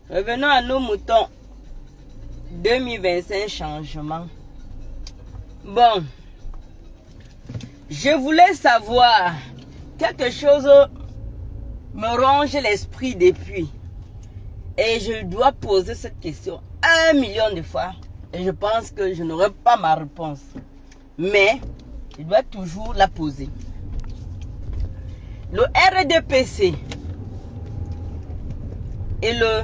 Revenons à nos moutons. 2025 changement. Bon. Je voulais savoir. Quelque chose me ronge l'esprit depuis. Et je dois poser cette question 1 million de fois. Et je pense que je n'aurai pas ma réponse. Mais, je dois toujours la poser. Le RDPC et le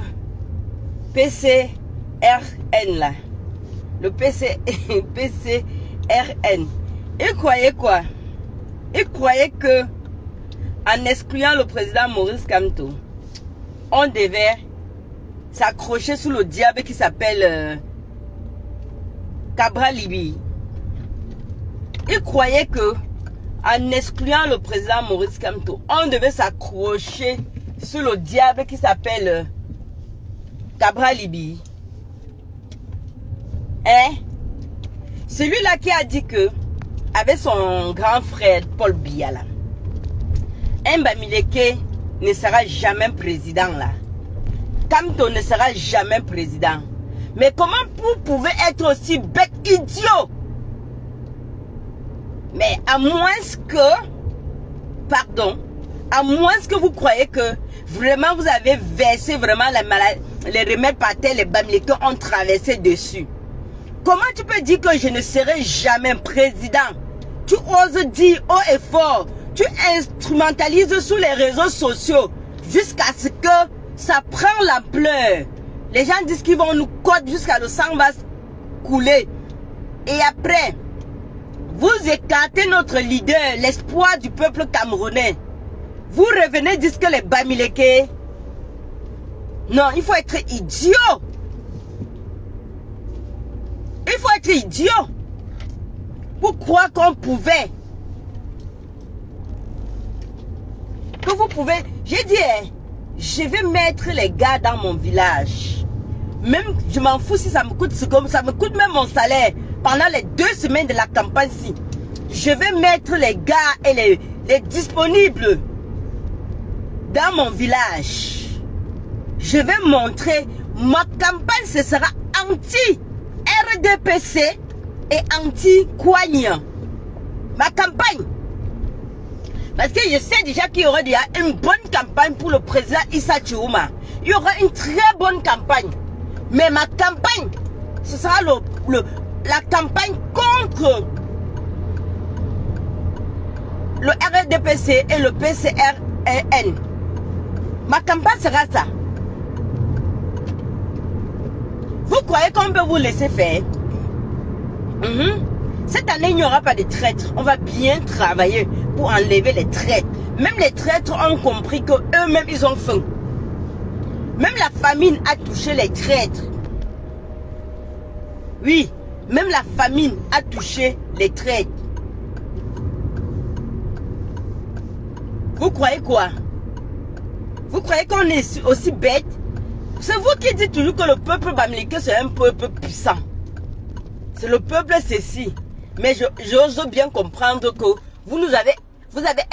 PCRN là. Le PCRN. Ils croyaient quoi? Ils croyaient que en excluant le président Maurice Kamto, on devait s'accrocher sous le diable qui s'appelle Cabral Libi. Ils croyaient que en excluant le président Maurice Kamto, on devait s'accrocher sous le diable qui s'appelle Cabral Libi. Hein? Celui-là qui a dit que, avec son grand frère Paul Biya là, Mbamileke ne sera jamais président là. Kamto ne sera jamais président. Mais comment vous pouvez être aussi bête, idiot? Mais à moins que, pardon, à moins que vous croyez que vraiment vous avez versé vraiment la maladie, les remèdes par terre, les Bamileke ont traversé dessus. Comment tu peux dire que je ne serai jamais président? Tu oses dire haut et fort, tu instrumentalises sur les réseaux sociaux jusqu'à ce que ça prend l'ampleur. Les gens disent qu'ils vont nous coder jusqu'à le sang va couler. Et après, vous écartez notre leader, l'espoir du peuple camerounais. Vous revenez dire que les Bamileke. Non, il faut être idiot. Il faut être idiot pour croire qu'on pouvait. Que vous pouvez. J'ai dit, je vais mettre les gars dans mon village. Même, je m'en fous si ça me coûte, ça me coûte même mon salaire. Pendant les 2 semaines de la campagne-ci, je vais mettre les gars et les disponibles dans mon village. Je vais montrer, ma campagne, ce sera anti-RDPC et anti-Kouania. Ma campagne. Parce que je sais déjà qu'il y aura déjà une bonne campagne pour le président Issa Tchiouma. Il y aura une très bonne campagne. Mais ma campagne, ce sera la campagne contre le RDPC et le PCRN. Ma campagne sera ça. Vous croyez qu'on peut vous laisser faire? Cette année, il n'y aura pas de traîtres. On va bien travailler pour enlever les traîtres. Même les traîtres ont compris qu'eux-mêmes, ils ont faim. Même la famine a touché les traîtres. Oui, même la famine a touché les traîtres. Vous croyez quoi? Vous croyez qu'on est aussi bête? C'est vous qui dites toujours que le peuple Bamileke c'est un peuple puissant. C'est le peuple ceci. Mais j'ose bien comprendre que vous avez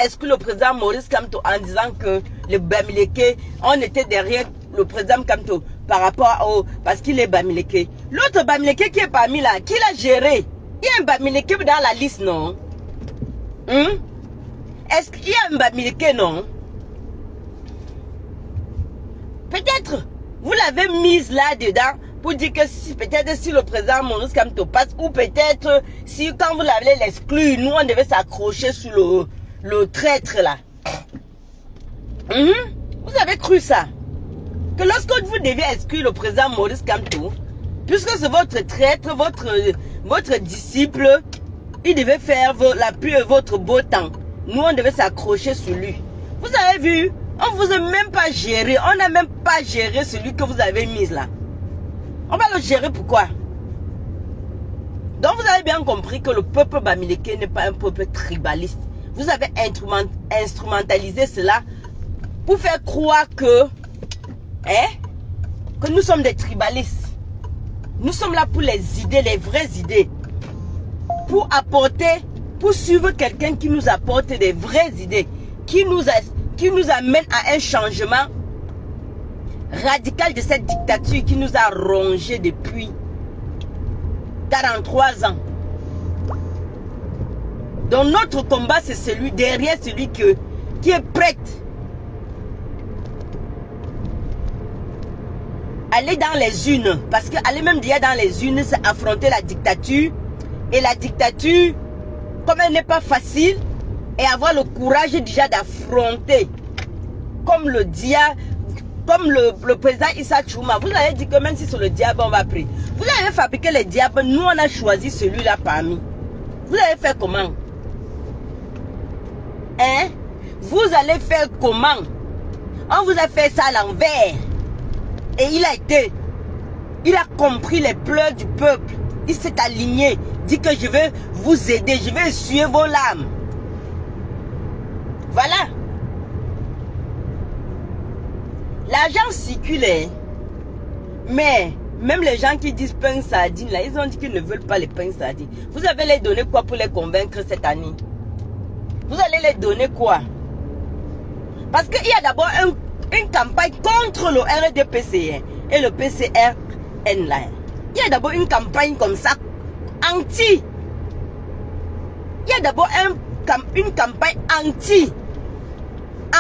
exclu le président Maurice Kamto en disant que le Bamileke, on était derrière le président Kamto par rapport au... Parce qu'il est Bamileke. L'autre Bamileke qui est parmi là, qui l'a géré? Il y a un Bamileke dans la liste, non? Est-ce qu'il y a un Bamileke, non? Peut-être vous l'avez mise là-dedans pour dire que si peut-être si le président Maurice Kamto passe, ou peut-être si quand vous l'avez l'exclu, nous on devait s'accrocher sur le traître là. Vous avez cru ça? Que lorsque vous deviez exclure le président Maurice Kamto, puisque c'est votre traître, votre disciple, il devait faire la pluie et votre beau temps. Nous on devait s'accrocher sur lui. Vous avez vu? On ne vous a même pas géré. On n'a même pas géré celui que vous avez mis là. On va le gérer pourquoi? Donc vous avez bien compris que le peuple Bamileke n'est pas un peuple tribaliste. Vous avez instrumentalisé cela pour faire croire que nous sommes des tribalistes. Nous sommes là pour les idées, les vraies idées. Pour suivre quelqu'un qui nous apporte des vraies idées. Qui qui nous amène à un changement radical de cette dictature qui nous a rongés depuis 43 ans. Donc notre combat, c'est celui derrière celui qui est prêt à aller dans les urnes. Parce qu'aller même déjà dans les urnes, c'est affronter la dictature. Et la dictature, comme elle n'est pas facile, et avoir le courage déjà d'affronter, comme le diable, comme le président Issa Chouma. Vous avez dit que même si c'est le diable, on va prier. Vous avez fabriqué les diables, nous on a choisi celui-là parmi. Vous allez faire comment? Hein? Vous allez faire comment? On vous a fait ça à l'envers. Et il a compris les pleurs du peuple. Il s'est aligné. Dit que je vais vous aider, je vais essuyer vos larmes. Voilà. L'argent circule. Mais même les gens qui disent pain sardine, là, ils ont dit qu'ils ne veulent pas les pains sardines. Vous avez les donné quoi pour les convaincre cette année? Vous allez les donner quoi? Parce qu'il y a d'abord une campagne contre le RDPC et le PCRN là. Il y a d'abord une campagne comme ça, anti. Il y a d'abord une campagne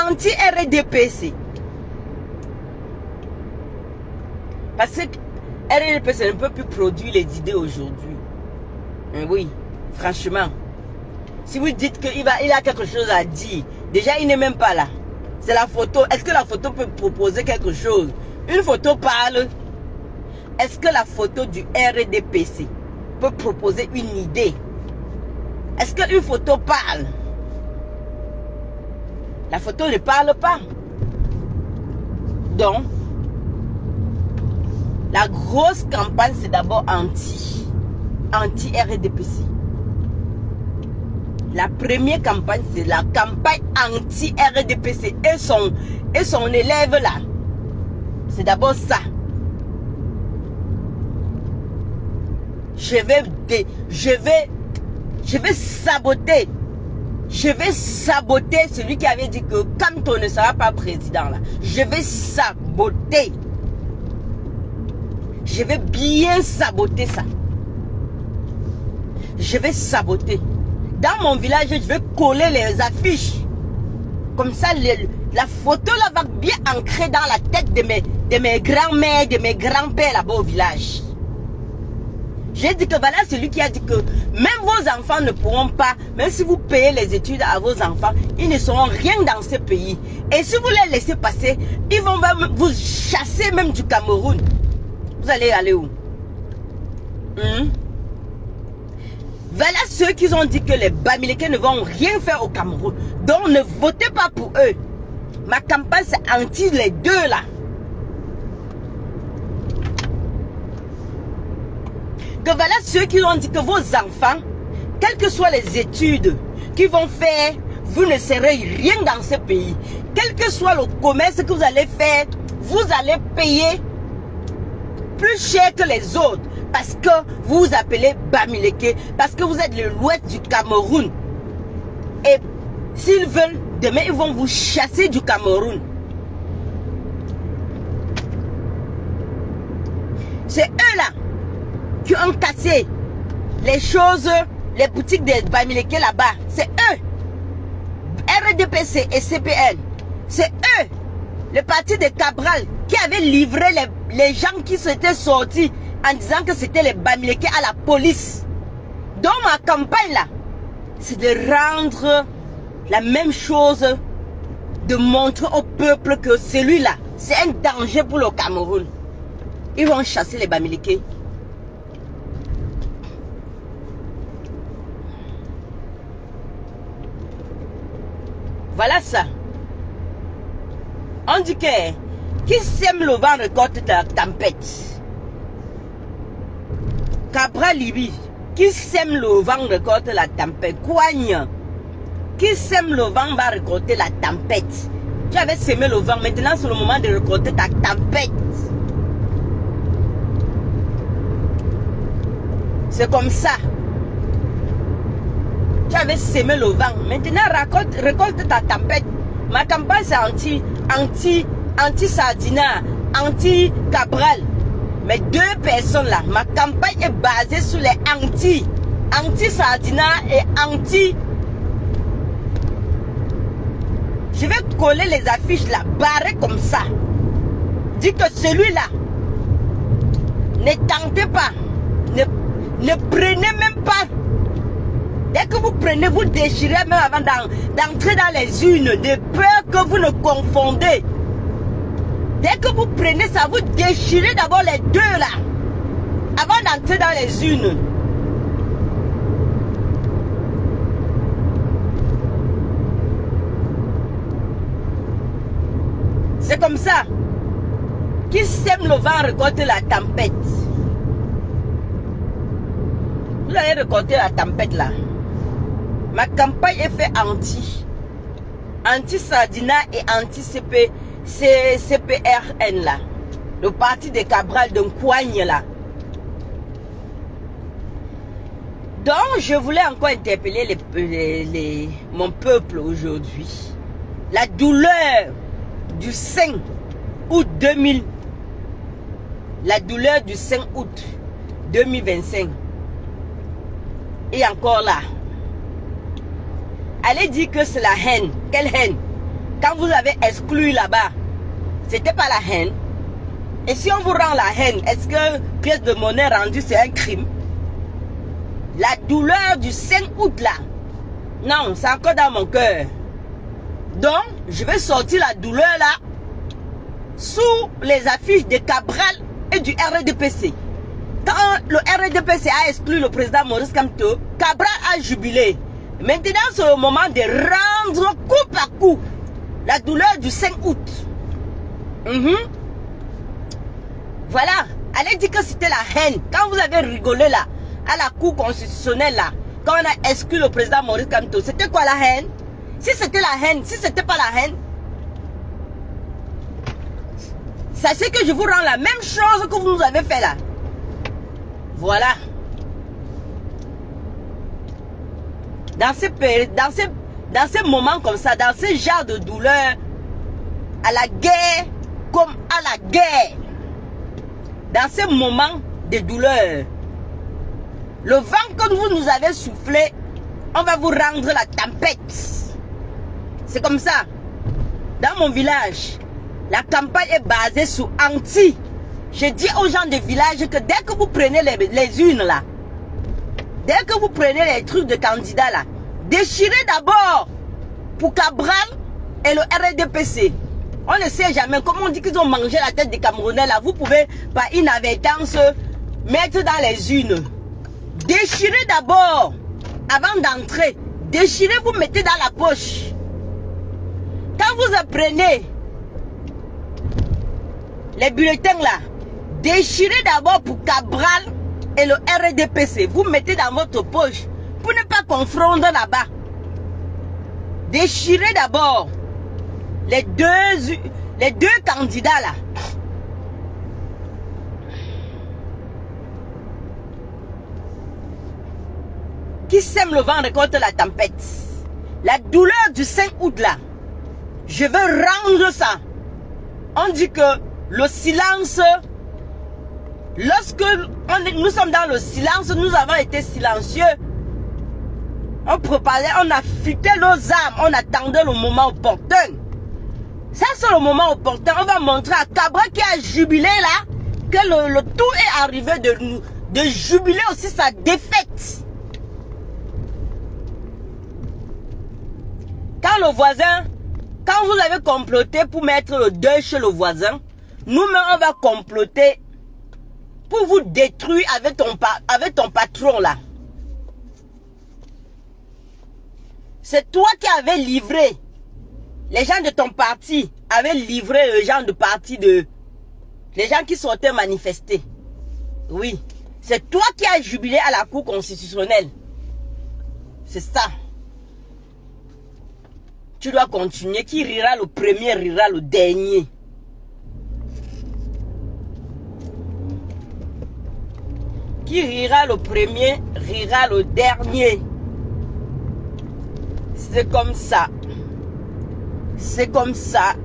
anti-RDPC. Parce que RDPC ne peut plus produire les idées aujourd'hui. Oui, franchement. Si vous dites qu'il a quelque chose à dire, déjà il n'est même pas là. C'est la photo. Est-ce que la photo peut proposer quelque chose? Une photo parle. Est-ce que la photo du RDPC peut proposer une idée? Est-ce qu'une photo parle? La photo ne parle pas. Donc, la grosse campagne, c'est d'abord anti-RDPC. La première campagne, c'est la campagne anti-RDPC et son élève là. C'est d'abord ça. Je vais saboter. Je vais saboter celui qui avait dit que Kamto ne sera pas président là. Je vais saboter. Je vais bien saboter ça. Je vais saboter. Dans mon village, je vais coller les affiches. Comme ça, la photo là va bien ancrer dans la tête de mes grands-mères, de mes grands-pères là-bas au village. J'ai dit que voilà celui qui a dit que même vos enfants ne pourront pas, même si vous payez les études à vos enfants, ils ne seront rien dans ce pays. Et si vous les laissez passer, ils vont vous chasser même du Cameroun. Vous allez aller où? Voilà ceux qui ont dit que les Bamileke ne vont rien faire au Cameroun. Donc ne votez pas pour eux. Ma campagne c'est anti les deux là. Que voilà ceux qui ont dit que vos enfants, quelles que soient les études qu'ils vont faire, vous ne serez rien dans ce pays. Quel que soit le commerce que vous allez faire, vous allez payer plus cher que les autres. Parce que vous vous appelez Bamileke, parce que vous êtes de l'ouest du Cameroun. Et s'ils veulent, demain ils vont vous chasser du Cameroun. C'est eux là qui ont cassé les choses, les boutiques des Bamileke là-bas. C'est eux. RDPC et CPN. C'est eux. Le parti de Cabral qui avait livré les gens qui s'étaient sortis en disant que c'était les Bamileke à la police. Donc ma campagne là, c'est de rendre la même chose, de montrer au peuple que celui-là, c'est un danger pour le Cameroun. Ils vont chasser les Bamileke. Voilà ça. On dit que qui sème le vent récolte la tempête. Cabral Libi, qui sème le vent récolte la tempête. Coigne, qui sème le vent va récolter la tempête. Tu avais semé le vent, maintenant c'est le moment de récolter ta tempête. C'est comme ça. Tu avais semé le vent, maintenant récolte ta tempête. Ma campagne c'est anti-Sardina, anti-Cabral. Mais deux personnes là, ma campagne est basée sur les anti-Sardina et anti. Je vais coller les affiches là, barrées comme ça. Dis que celui-là, ne tentez pas, ne prenez même pas. Dès que vous prenez, vous déchirez même avant d'entrer dans les urnes, de peur que vous ne confondez. Dès que vous prenez ça, vous déchirez d'abord les deux là, avant d'entrer dans les urnes. C'est comme ça. Qui sème le vent récolte la tempête. Vous allez récolter la tempête là. Ma campagne est faite anti-Sardina et anti-CPRN là. Le parti de Cabral de Nkwanye là. Donc je voulais encore interpeller mon peuple aujourd'hui. La douleur du 5 août 2000. La douleur du 5 août 2025. Et encore là. Allez dire que c'est la haine. Quelle haine? Quand vous avez exclu là-bas, c'était pas la haine. Et si on vous rend la haine, est-ce que pièce de monnaie rendue c'est un crime? La douleur du 5 août là. Non, c'est encore dans mon cœur. Donc, je vais sortir la douleur là sous les affiches de Cabral et du RDPC. Quand le RDPC a exclu le président Maurice Kamto, Cabral a jubilé. Maintenant, c'est le moment de rendre coup par coup la douleur du 5 août. Voilà. Allez dire que c'était la haine. Quand vous avez rigolé là, à la cour constitutionnelle là, quand on a exclu le président Maurice Kamto, c'était quoi la haine? Si c'était la haine, si c'était pas la haine, sachez que je vous rends la même chose que vous nous avez fait là. Voilà. Dans ces moments comme ça, dans ce genre de douleur, à la guerre comme à la guerre, dans ces moments de douleur, le vent que vous nous avez soufflé, on va vous rendre la tempête. C'est comme ça. Dans mon village, la campagne est basée sur anti. Je dis aux gens de village que dès que vous prenez les urnes là, dès que vous prenez les trucs de candidats là, déchirez d'abord pour Cabral et le RDPC. On ne sait jamais. Comme on dit qu'ils ont mangé la tête des Camerounais là, vous pouvez par inadvertance mettre dans les urnes. Déchirez d'abord avant d'entrer. Déchirez, vous mettez dans la poche. Quand vous apprenez les bulletins là, déchirez d'abord pour Cabral et le RDPC. Vous mettez dans votre poche pour ne pas confondre là-bas. Déchirez d'abord les deux candidats là. Qui sème le vent récolte la tempête. La douleur du 5 août là, je veux rendre ça. On dit que le silence, lorsque nous sommes dans le silence, nous avons été silencieux. On préparait, on affûtait nos âmes, on attendait le moment opportun. Ça c'est le moment opportun. On va montrer à Cabral qui a jubilé là, que le tout est arrivé de jubiler aussi sa défaite. Quand le voisin, quand vous avez comploté pour mettre le deuil chez le voisin, nous-mêmes on va comploter pour vous détruire avec ton patron là. C'est toi qui avais livré, les gens de ton parti avaient livré les gens de parti les gens qui sortaient manifester. Oui, c'est toi qui as jubilé à la Cour constitutionnelle. C'est ça. Tu dois continuer. Qui rira le premier, rira le dernier. Qui rira le premier, rira le dernier. C'est comme ça. C'est comme ça.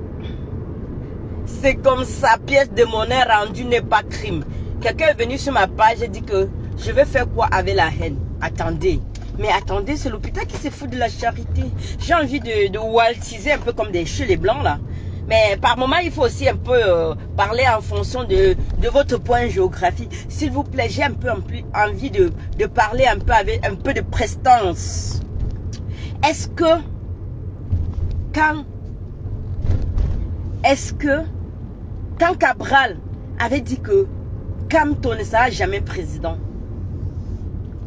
C'est comme ça. Pièce de monnaie rendue n'est pas crime. Quelqu'un est venu sur ma page et dit que je vais faire quoi avec la haine. Attendez. Mais attendez, c'est l'hôpital qui se fout de la charité. J'ai envie de waltiser un peu comme des chez blancs là. Mais par moment, il faut aussi un peu parler en fonction de votre point géographique. S'il vous plaît, j'ai un peu envie de parler un peu avec un peu de prestance. Est-ce que quand Cabral avait dit que Kamto ne sera jamais président,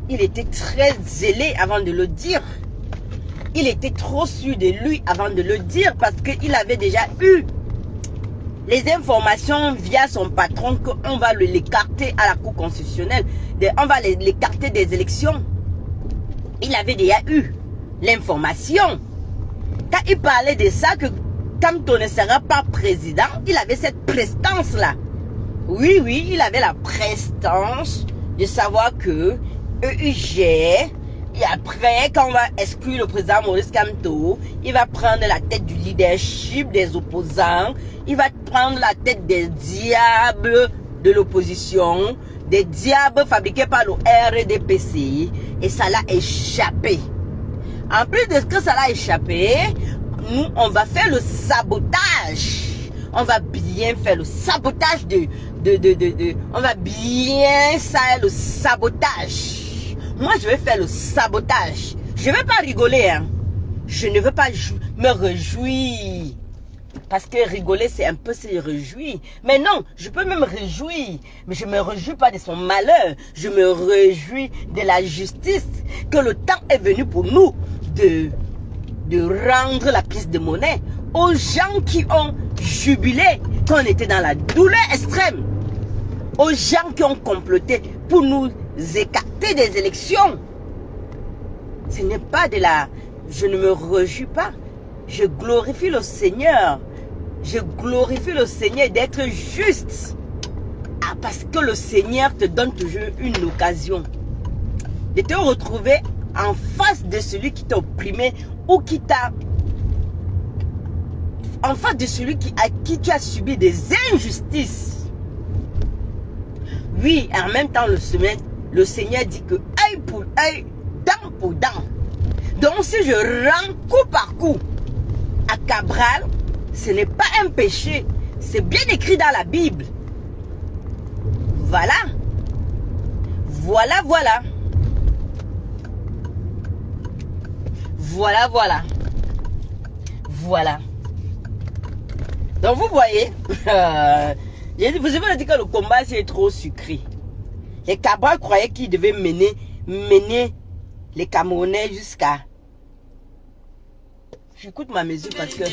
il était très zélé avant de le dire. Il était trop sûr de lui avant de le dire parce qu'il avait déjà eu les informations via son patron qu'on va l'écarter à la Cour constitutionnelle. On va l'écarter des élections. Il avait déjà eu l'information. Quand il parlait de ça, que Kamto ne sera pas président, il avait cette prestance-là. Oui, il avait la prestance de savoir que EUG, et après, quand on va exclure le président Maurice Kamto, il va prendre la tête du leadership des opposants, il va prendre la tête des diables de l'opposition, des diables fabriqués par le RDPC, et ça l'a échappé. En plus de ce que ça l'a échappé, nous, on va faire le sabotage. On va bien faire le sabotage on va bien faire le sabotage. Moi, je vais faire le sabotage. Je ne vais pas rigoler, hein. Je ne veux pas me réjouir. Parce que rigoler, c'est un peu se réjouir. Mais non, je peux même réjouir. Mais je ne me réjouis pas de son malheur. Je me réjouis de la justice. Que le temps est venu pour nous de rendre la pièce de monnaie aux gens qui ont jubilé quand on était dans la douleur extrême. Aux gens qui ont comploté pour nous écarter des élections. Ce n'est pas de la... Je ne me réjouis pas. Je glorifie le Seigneur. Je glorifie le Seigneur d'être juste. Ah, parce que le Seigneur te donne toujours une occasion de te retrouver en face de celui qui t'a opprimé ou qui t'a... En face de celui à qui tu as subi des injustices. Oui, en même temps, le Seigneur dit que œil pour œil, dent pour dent. Donc, si je rends coup par coup à Cabral, ce n'est pas un péché. C'est bien écrit dans la Bible. Voilà. Voilà. Donc, vous voyez, vous avez dit que le combat c'est trop sucré. Les Cabral croyaient qu'ils devaient mener les Camerounais jusqu'à... J'écoute ma musique parce que...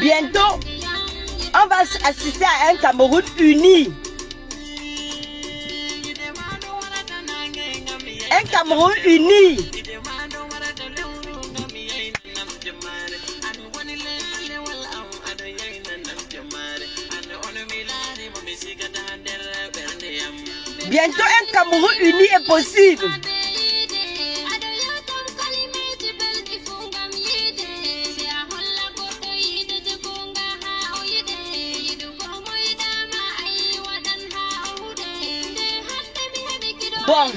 Bientôt, on va assister à un Cameroun uni. Un Cameroun uni. Bientôt, un Cameroun uni est possible. Bon,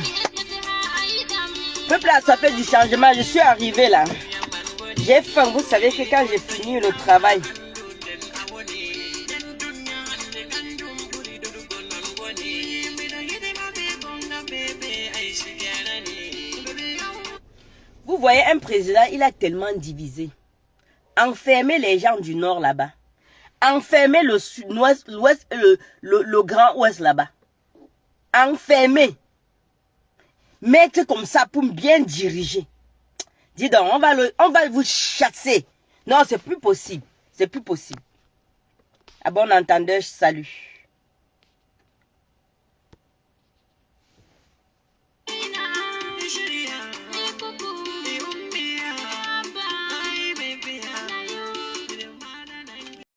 peuple a ça fait du changement. Je suis arrivé là. J'ai faim. Vous savez que quand j'ai fini le travail, vous voyez, un président, il a tellement divisé. Enfermer les gens du nord là-bas. Enfermer le sud-ouest, l'ouest, le grand ouest là-bas. Enfermer. Mettre comme ça pour bien diriger. Dis donc, on va vous chasser. Non, c'est plus possible. C'est plus possible. À bon entendeur, salut.